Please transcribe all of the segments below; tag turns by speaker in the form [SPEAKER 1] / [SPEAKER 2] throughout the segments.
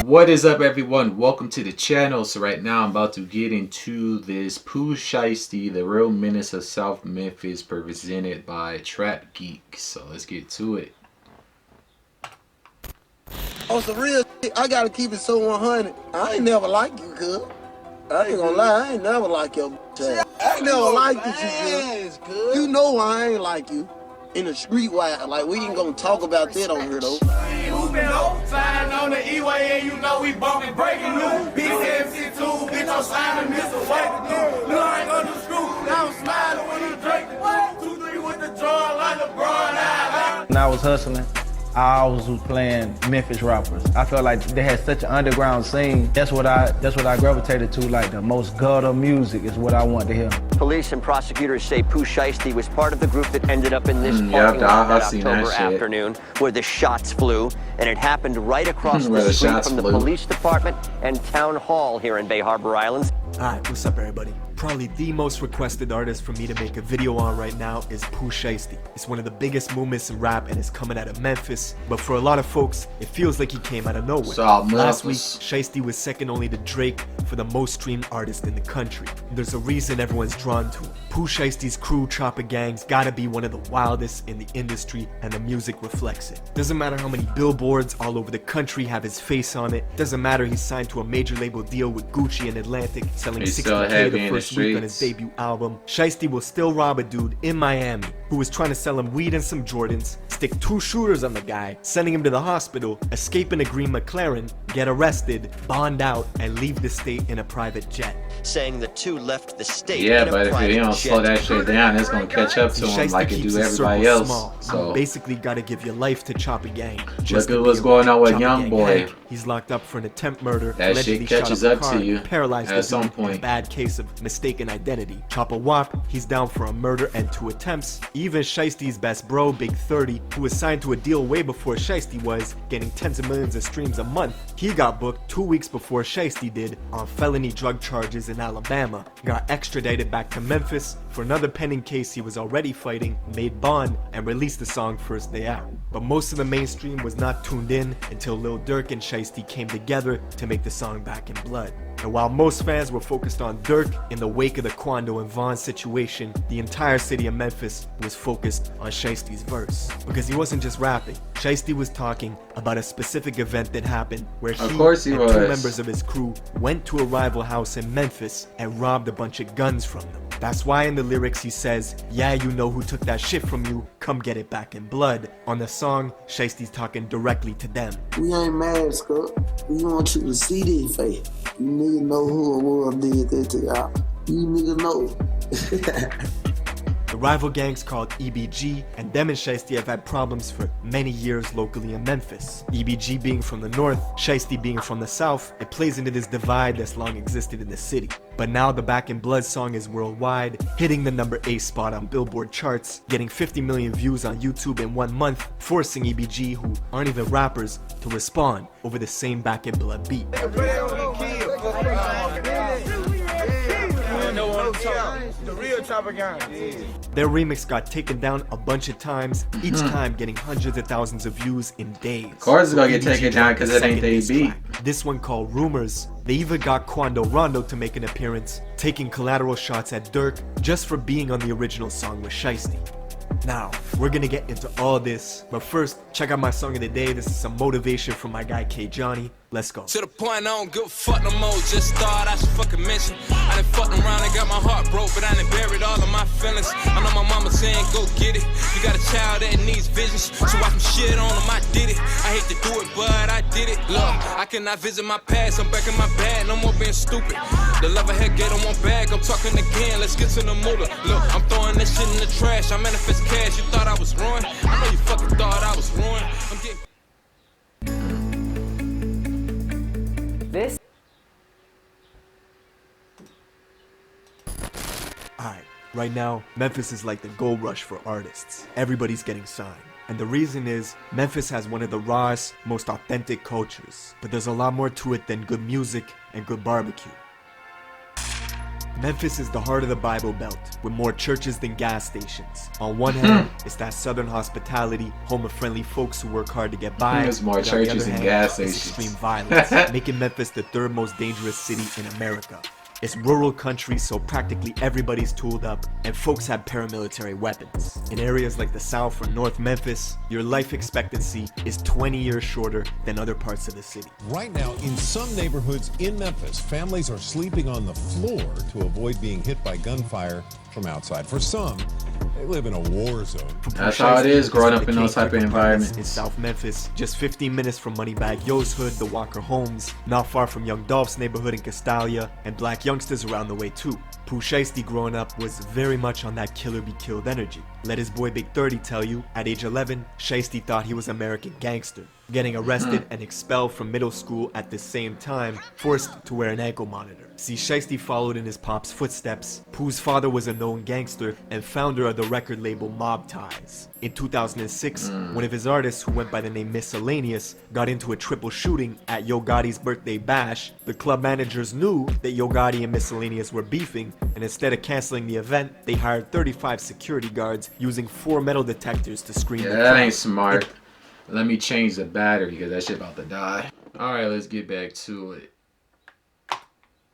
[SPEAKER 1] What is up, everyone? Welcome to the channel. So right now I'm about to get into this Pooh Shiesty, the real Menace of South Memphis, presented by trapgeek. So let's get to it.
[SPEAKER 2] On some real shit, I gotta keep it so 100. I ain't never like you, cuz. I ain't gonna lie, I ain't never like your ass. I ain't never liked you, cuz. You know I ain't like you. In the street, like, we ain't gonna talk about that on here, though.
[SPEAKER 3] Who been sliding on the E-way and you know we bumping breaking news. Big MC2, bitch, I'm sliding this away to do. Look, I ain't gonna do screw. Now I'm smiling when you drink the 2-3 with the draw like LeBron.
[SPEAKER 4] When I was hustling, I always was playing Memphis rappers. I felt like they had such an underground scene. That's what I gravitated to. Like the most gutter music is what I want to hear.
[SPEAKER 5] Police and prosecutors say Pooh Shiesty was part of the group that ended up in this parking lot that October afternoon where the shots flew, and it happened right across the street from the police department and town hall here in Bay Harbor Islands.
[SPEAKER 6] Alright, what's up, everybody? Probably the most requested artist for me to make a video on right now is Pooh Shiesty. It's one of the biggest movements in rap and it's coming out of Memphis, but for a lot of folks, it feels like he came out of nowhere. Last week, Shiesty was second only to Drake for the most streamed artist in the country. There's a reason everyone's drawn to him. Pooh Shiesty's crew, Chopper Gang's gotta be one of the wildest in the industry, and the music reflects it. Doesn't matter how many billboards all over the country have his face on it. Doesn't matter he's signed to a major label deal with Gucci and Atlantic, selling 60K the first week on his debut album. Shiesty will still rob a dude in Miami who was trying to sell him weed and some Jordans, stick 2 shooters on the guy, sending him to the hospital, escape in a green McLaren, get arrested, bond out, and leave the state in a private jet.
[SPEAKER 5] Saying the two left the state.
[SPEAKER 1] Yeah, but if you don't slow that shit down, it's gonna catch up to him like it do everybody else. So
[SPEAKER 6] basically gotta give your life to Chopper Gang.
[SPEAKER 1] Look at what's going on with Young Boy.
[SPEAKER 6] He's locked up for an attempt murder.
[SPEAKER 1] That shit catches up to you
[SPEAKER 6] paralyzed
[SPEAKER 1] at some point.
[SPEAKER 6] A bad case of mistaken identity. Chopper Wop, he's down for a murder and 2 attempts. Even Shiesty's best bro, Big 30, who was signed to a deal way before Shiesty was, getting tens of millions of streams a month, he got booked 2 weeks before Shiesty did on felony drug charges in Alabama, got extradited back to Memphis for another pending case he was already fighting, made bond, and released the song first day out. But most of the mainstream was not tuned in until Lil Durk and Shiesty came together to make the song Back in Blood. And while most fans were focused on Durk in the wake of the Quando and Vaughn situation, the entire city of Memphis was focused on Shiesty's verse. Because he wasn't just rapping, Shiesty was talking about a specific event that happened where he and 2 members of his crew went to a rival house in Memphis and robbed a bunch of guns from them. That's why in the lyrics he says, "Yeah, you know who took that shit from you, come get it back in blood." On the song, Shiesty's talking directly to them.
[SPEAKER 2] We ain't mad, Scott. We want you to see this face. You niggas know who it was did that to y'all. You niggas know.
[SPEAKER 6] The rival gang's called EBG, and them and Shiesty have had problems for many years locally in Memphis. EBG being from the north, Shiesty being from the south, it plays into this divide that's long existed in the city. But now the Back in Blood song is worldwide, hitting the number 8 spot on Billboard charts, getting 50 million views on YouTube in 1 month, forcing EBG, who aren't even rappers, to respond over the same Back in Blood beat.
[SPEAKER 3] The real Chopper Gang.
[SPEAKER 6] Their remix got taken down a bunch of times, each time getting hundreds of thousands of views in days.
[SPEAKER 1] Of course it's gonna get taken down because it ain't they beat.
[SPEAKER 6] This one called Rumors. They even got Quando Rondo to make an appearance, taking collateral shots at Durk just for being on the original song with Shiesty. Now, we're gonna get into all this, but first, check out my song of the day. This is some motivation from my guy K Johnny. Let's go.
[SPEAKER 7] To the point I don't give a fuck no more, just thought I should fucking mention. I done fucked around and got my heart broke, but I done buried all of my feelings. I know my mama saying go get it. You got a child that needs visions, so I can shit on him, I did it. I hate to do it, but I did it. Look, I cannot visit my past, I'm back in my bag, no more being stupid. The love I had get on one bag, I'm talking again, let's get to the moolah. Look, I'm throwing that shit in the trash, I manifest cash, you thought I was ruined? I know you fucking thought I was ruined. I'm getting...
[SPEAKER 8] This.
[SPEAKER 6] Alright, right now, Memphis is like the gold rush for artists. Everybody's getting signed. And the reason is, Memphis has one of the rawest, most authentic cultures. But there's a lot more to it than good music and good barbecue. Memphis is the heart of the Bible Belt, with more churches than gas stations. On one hand, it's that southern hospitality, home of friendly folks who work hard to get by.
[SPEAKER 1] There's more churches than gas stations.
[SPEAKER 6] It's extreme violence, making Memphis the third most dangerous city in America. It's rural country, so practically everybody's tooled up, and folks have paramilitary weapons. In areas like the South or North Memphis, your life expectancy is 20 years shorter than other parts of the city.
[SPEAKER 9] Right now, in some neighborhoods in Memphis, families are sleeping on the floor to avoid being hit by gunfire from outside. For some, they live in a war zone.
[SPEAKER 1] That's how it is growing up in those type of environments.
[SPEAKER 6] In South Memphis, just 15 minutes from Moneybag Yo's hood, the Walker Homes, not far from Young Dolph's neighborhood in Castalia, and black youngsters around the way too. Pooh Shiesty growing up was very much on that killer be killed energy. Let his boy Big 30 tell you, at age 11, Shiesty thought he was American gangster, getting arrested and expelled from middle school at the same time, forced to wear an ankle monitor. See, Shiesty followed in his pop's footsteps. Pooh's father was a known gangster and founder of the record label Mob Ties. In 2006, one of his artists, who went by the name Miscellaneous, got into a triple shooting at Yo Gotti's birthday bash. The club managers knew that Yo Gotti and Miscellaneous were beefing, and instead of canceling the event, they hired 35 security guards using 4 metal detectors to screen the crowd.
[SPEAKER 1] That ain't smart. Let me change the battery because that shit about to die. Alright, let's get back to it.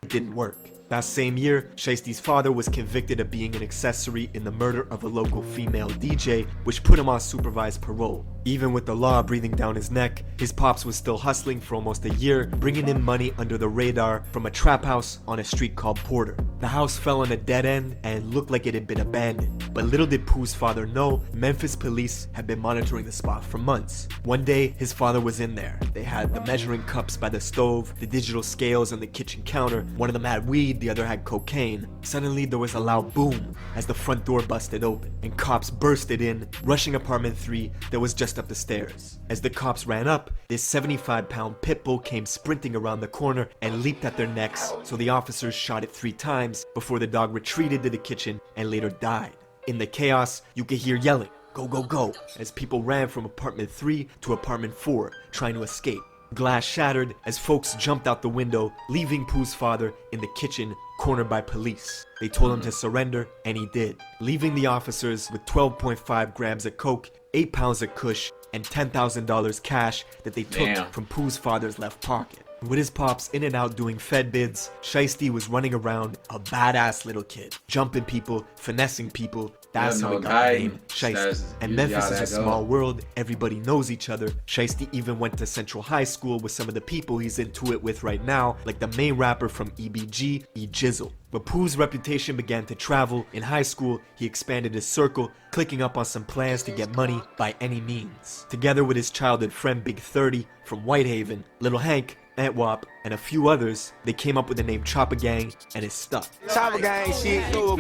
[SPEAKER 6] It didn't work. That same year, Shiesty's father was convicted of being an accessory in the murder of a local female DJ, which put him on supervised parole. Even with the law breathing down his neck, his pops was still hustling for almost a year, bringing in money under the radar from a trap house on a street called Porter. The house fell on a dead end and looked like it had been abandoned. But little did Pooh's father know, Memphis police had been monitoring the spot for months. One day, his father was in there. They had the measuring cups by the stove, the digital scales on the kitchen counter. One of them had weed, the other had cocaine. Suddenly, there was a loud boom as the front door busted open, and cops bursted in, rushing apartment 3 that was just up the stairs. As the cops ran up, this 75-pound pit bull came sprinting around the corner and leaped at their necks, so the officers shot it 3 times before the dog retreated to the kitchen and later died. In the chaos, you could hear yelling, "Go, go, go," as people ran from apartment 3 to apartment 4, trying to escape. Glass shattered as folks jumped out the window, leaving Pooh's father in the kitchen, cornered by police. They told him to surrender, and he did, leaving the officers with 12.5 grams of coke, 8 pounds of kush, and $10,000 cash that they took from Pooh's father's left pocket. With his pops in and out doing Fed bids, Shiesty was running around a badass little kid, jumping people, finessing people. That's how he got the name Shiesty. And Memphis is a small world, everybody knows each other. Shiesty even went to Central High School with some of the people he's into it with right now, like the main rapper from EBG, E Jizzle. But Pooh's reputation began to travel. In high school, he expanded his circle, clicking up on some plans to get money by any means. Together with his childhood friend Big 30 from Whitehaven, Little Hank, Antwop, and a few others, they came up with the name Chopper Gang, and it stuck.
[SPEAKER 2] Chopper Gang shit. Chopper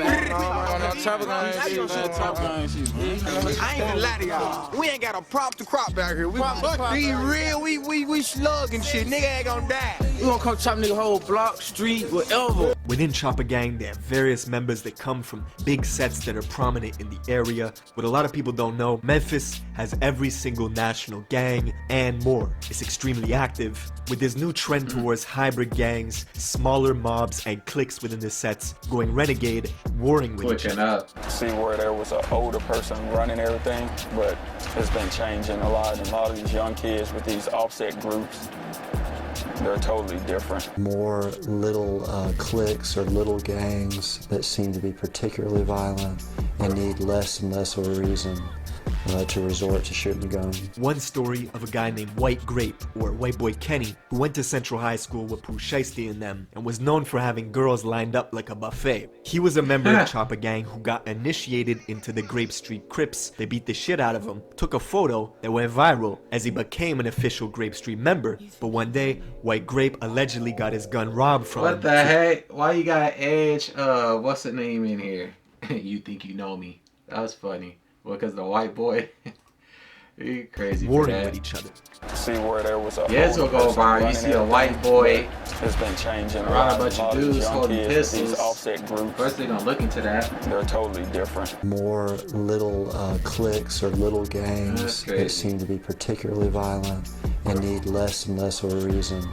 [SPEAKER 2] Gang shit. I ain't gonna lie to y'all. We ain't got a prop to crop back here. We real, we slugging shit. Nigga ain't gonna die. We gonna come chop nigga whole block, street, whatever.
[SPEAKER 6] Within Chopper Gang, there are various members that come from big sets that are prominent in the area. What a lot of people don't know, Memphis has every single national gang and more. It's extremely active. With this new trend towards hybrid gangs, smaller mobs and cliques within the sets going renegade, warring with each other.
[SPEAKER 10] See where there was an older person running everything, but it's been changing a lot. And a lot of these young kids with these offset groups, they're totally different.
[SPEAKER 11] More little cliques or little gangs that seem to be particularly violent and need less and less of a reason to resort to shooting a gun.
[SPEAKER 6] One story of a guy named White Grape, or White Boy Kenny, who went to Central High School with Pooh Shiesty and them, and was known for having girls lined up like a buffet. He was a member of Chopper Gang who got initiated into the Grape Street Crips. They beat the shit out of him, took a photo that went viral as he became an official Grape Street member. But one day, White Grape allegedly got his gun robbed from him.
[SPEAKER 1] What the heck? Why you got Edge, what's the name in here? You think you know me. That was funny. Well, because the white boy, he crazy for that.
[SPEAKER 6] With each other.
[SPEAKER 10] See where there was a
[SPEAKER 1] it'll go viral. You see a white boy
[SPEAKER 10] it's been changing
[SPEAKER 1] around a bunch of dudes holding pistols.
[SPEAKER 10] These offset groups.
[SPEAKER 1] First they're gonna look into that.
[SPEAKER 10] They're totally different.
[SPEAKER 11] More little cliques or little gangs that seem to be particularly violent and need less and less of a reason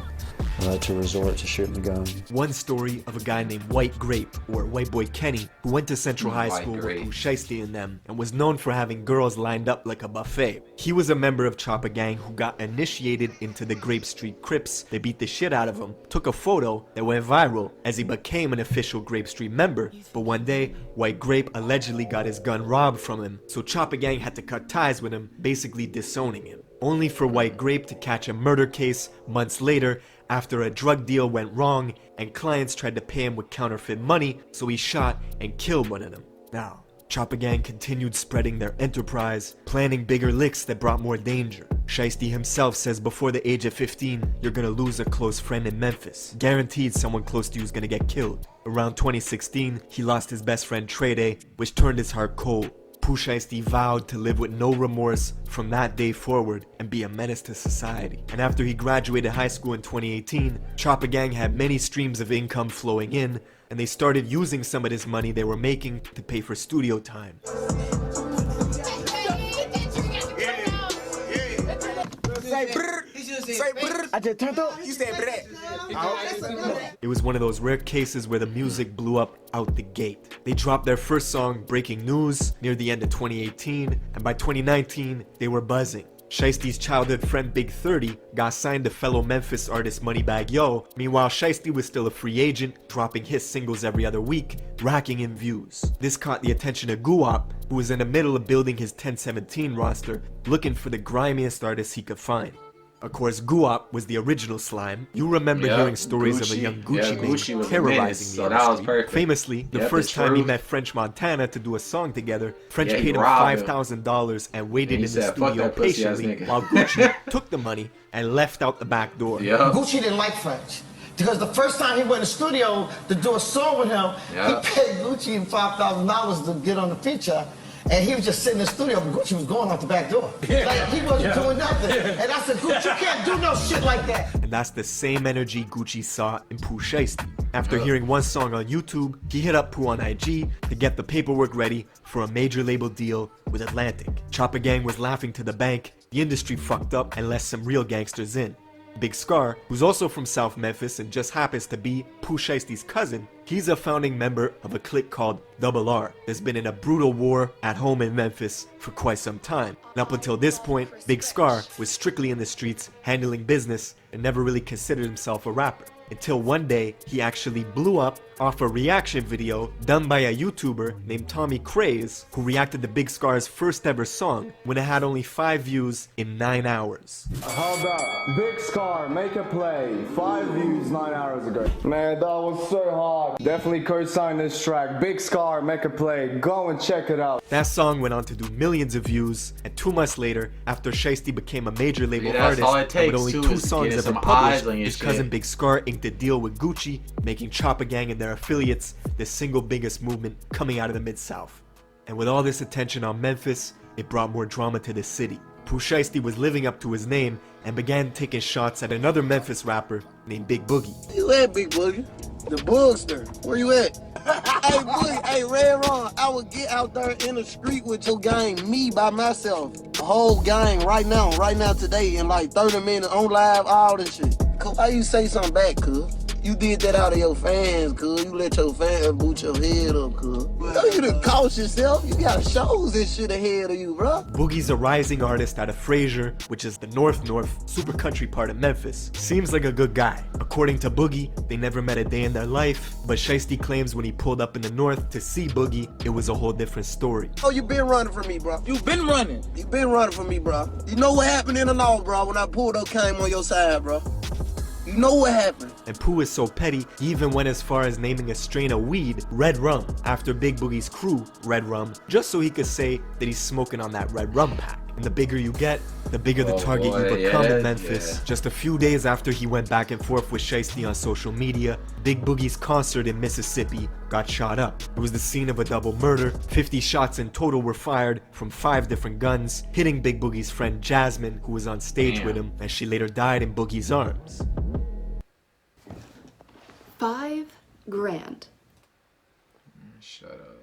[SPEAKER 11] to resort to shooting the gun.
[SPEAKER 6] One story of a guy named White Grape, or White Boy Kenny, who went to Central High School with Pooh Shiesty and them, and was known for having girls lined up like a buffet. He was a member of Choppa Gang who got initiated into the Grape Street Crips. They beat the shit out of him, took a photo that went viral as he became an official Grape Street member. But one day, White Grape allegedly got his gun robbed from him, so Choppa Gang had to cut ties with him, basically disowning him. Only for White Grape to catch a murder case months later after a drug deal went wrong and clients tried to pay him with counterfeit money, so he shot and killed one of them. Now, Choppa Gang continued spreading their enterprise, planning bigger licks that brought more danger. Shiesty himself says before the age of 15, you're gonna lose a close friend in Memphis. Guaranteed someone close to you is gonna get killed. Around 2016, he lost his best friend Trede, which turned his heart cold. Pooh Shiesty vowed to live with no remorse from that day forward and be a menace to society. And after he graduated high school in 2018, Choppa Gang had many streams of income flowing in, and they started using some of this money they were making to pay for studio time.
[SPEAKER 2] I just turned up. You said brrr.
[SPEAKER 6] It was one of those rare cases where the music blew up out the gate. They dropped their first song, Breaking News, near the end of 2018, and by 2019, they were buzzing. Shiesty's childhood friend Big 30 got signed to fellow Memphis artist Moneybagg Yo. Meanwhile, Shiesty was still a free agent, dropping his singles every other week, racking in views. This caught the attention of Guwap, who was in the middle of building his 1017 roster, looking for the grimiest artists he could find. Of course, Guwap was the original slime. You remember hearing stories of a young Gucci Mane terrorizing the industry. Famously, the first time he met French Montana to do a song together, French paid him $5,000 and waited in the studio patiently while Gucci took the money and left out the back door.
[SPEAKER 2] Gucci didn't like French. Because the first time he went to the studio to do a song with him, he paid Gucci $5,000 to get on the feature. And he was just sitting in the studio, but Gucci was going out the back door. Like, he wasn't doing nothing. And I said, Gucci, you can't do no shit like that.
[SPEAKER 6] And that's the same energy Gucci saw in Pooh Shiesty. After hearing one song on YouTube, he hit up Pooh on IG to get the paperwork ready for a major label deal with Atlantic. Choppa Gang was laughing to the bank, the industry fucked up and let some real gangsters in. Big Scar, who's also from South Memphis and just happens to be Pooh Shiesty's cousin, he's a founding member of a clique called Double R that's been in a brutal war at home in Memphis for quite some time. And up until this point, Big Scar was strictly in the streets handling business and never really considered himself a rapper. Until one day, he actually blew up off a reaction video done by a YouTuber named Tommy Craze, who reacted to Big Scar's first ever song when it had only 5 views in 9 hours.
[SPEAKER 12] How about Big Scar, make a play, 5 views 9 hours ago. Man, that was so hard. Definitely co-sign this track. Big Scar, make a play, go and check it out.
[SPEAKER 6] That song went on to do millions of views, and 2 months later, after Shiesty became a major label artist, and with only 2 songs ever published, his cousin Big Scar inked a deal with Gucci, making Choppa Gang and their affiliates the single biggest movement coming out of the Mid-South. And with all this attention on Memphis, it brought more drama to the city. Pooh Shiesty was living up to his name and began taking shots at another Memphis rapper named Big Boogie.
[SPEAKER 2] Where you at, Big Boogie? The Boogster. Where you at? Hey, Boogie, hey, Red Ron, I would get out there in the street with your gang, me by myself. The whole gang right now, today, in like 30 minutes, on live, all this shit. Why you say something back, cuz? You did that out of your fans, cuz. You let your fans boot your head up, cuz. You done cost yourself. You got shows and shit ahead of you, bro.
[SPEAKER 6] Boogie's a rising artist out of Frazier, which is the north super country part of Memphis. Seems like a good guy. According to Boogie, they never met a day in their life, but Shiesty claims when he pulled up in the north to see Boogie, it was a whole different story.
[SPEAKER 2] Oh, you been running from me, bro. You been running. You been running from me, bro. You know what happened in the law, bro, when I pulled up, came on your side, bro. You know what happened.
[SPEAKER 6] And Pooh is so petty, he even went as far as naming a strain of weed Red Rum, after Big Boogie's crew, Red Rum, just so he could say that he's smoking on that Red Rum pack. And the bigger you get, the bigger the target you become in Memphis. Just a few days after he went back and forth with Shiesty on social media, Big Boogie's concert in Mississippi got shot up. It was the scene of a double murder. 50 shots in total were fired from 5 different guns, hitting Big Boogie's friend Jasmine, who was on stage with him, and she later died in Boogie's arms.
[SPEAKER 13] $5 grand.
[SPEAKER 1] Shut up.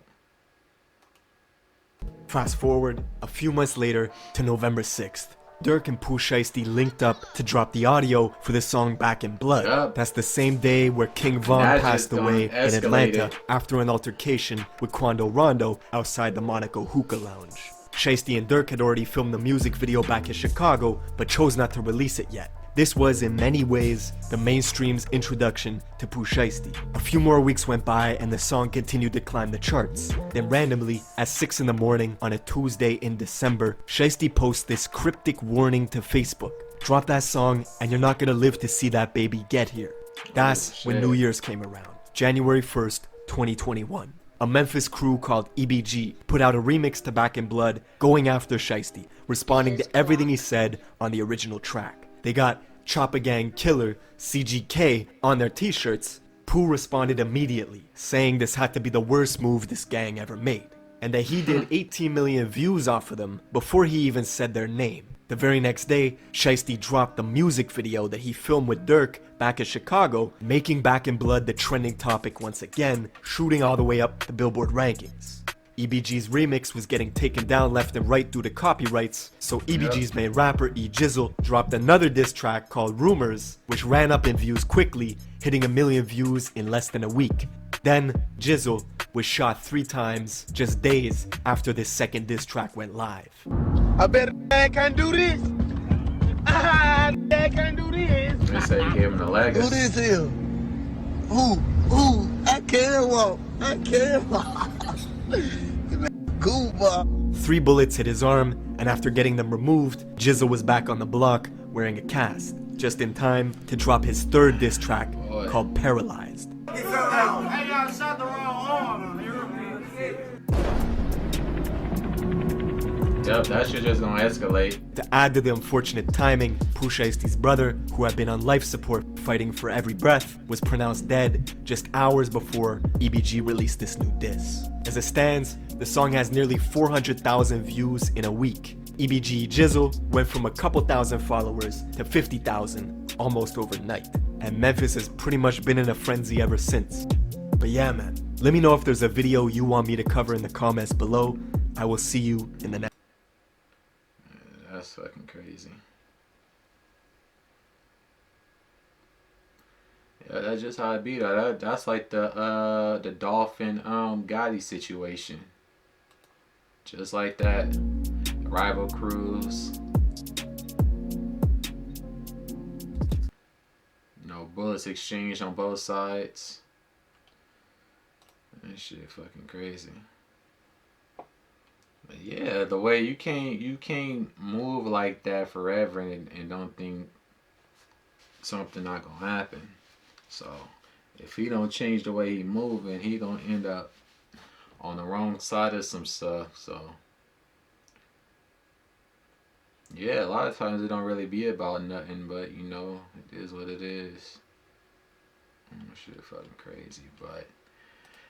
[SPEAKER 6] Fast forward a few months later to November 6th. Durk and Pooh Shiesty linked up to drop the audio for the song Back in Blood.
[SPEAKER 1] Yep.
[SPEAKER 6] That's the same day where King Von passed away in Atlanta after an altercation with Quando Rondo outside the Monaco hookah lounge. Shiesty and Durk had already filmed the music video back in Chicago, but chose not to release it yet. This was, in many ways, the mainstream's introduction to Pooh Shiesty. A few more weeks went by and the song continued to climb the charts. Then randomly, at 6 in the morning on a Tuesday in December, Shiesty posts this cryptic warning to Facebook. Drop that song and you're not gonna live to see that baby get here. That's when New Year's came around, January 1st, 2021. A Memphis crew called EBG put out a remix to Back in Blood going after Shiesty, responding to everything he said on the original track. They got Choppa Gang Killer, CGK, on their t-shirts. Pooh responded immediately, saying this had to be the worst move this gang ever made, and that he did 18 million views off of them before he even said their name. The very next day, Shiesty dropped the music video that he filmed with Durk back in Chicago, making Back in Blood the trending topic once again, shooting all the way up the Billboard rankings. EBG's remix was getting taken down left and right due to copyrights, so EBG's main rapper E Jizzle dropped another diss track called Rumors, which ran up in views quickly, hitting 1 million views in less than a week. Then, Jizzle was shot 3 times just days after this second diss track went live.
[SPEAKER 2] I bet a man can do this. Man can do this.
[SPEAKER 1] They say he gave him the legacy.
[SPEAKER 2] Who this is? Who? I can't walk. I can't walk. Goomba.
[SPEAKER 6] 3 bullets hit his arm, and after getting them removed, Jizzle was back on the block wearing a cast, just in time to drop his 3rd diss track called Paralyzed.
[SPEAKER 3] Hey, y'all shot the wrong arm.
[SPEAKER 1] Yep, that shit just gonna escalate.
[SPEAKER 6] To add to the unfortunate timing, Pooh Shiesty's brother, who had been on life support fighting for every breath, was pronounced dead just hours before EBG released this new diss. As it stands, the song has nearly 400,000 views in a week. EBG Jizzle went from a couple thousand followers to 50,000 almost overnight. And Memphis has pretty much been in a frenzy ever since. But yeah, man, let me know if there's a video you want me to cover in the comments below. I will see you in the next.
[SPEAKER 1] That's fucking crazy. Yeah, that's just how it be. That's like the Dolphin Gotti situation. Just like that. Rival crews. No bullets exchanged on both sides. That shit fucking crazy. But yeah, the way you can't move like that forever and don't think something not gonna happen. So if he don't change the way he moving, he gonna end up on the wrong side of some stuff. So yeah, a lot of times it don't really be about nothing, but you know, it is what it is. Shit fucking crazy, but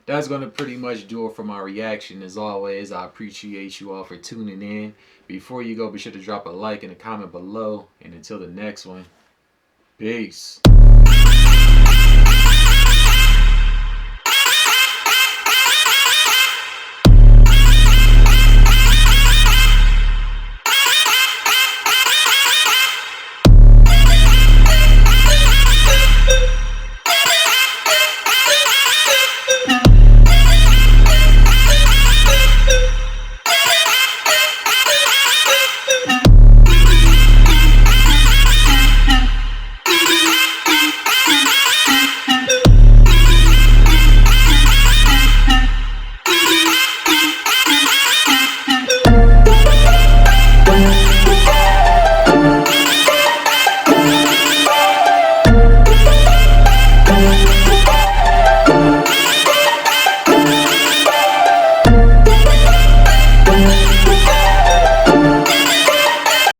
[SPEAKER 1] that's going to pretty much do it for my reaction. As always, I appreciate you all for tuning in. Before you go, be sure to drop a like and a comment below. And until the next one, peace.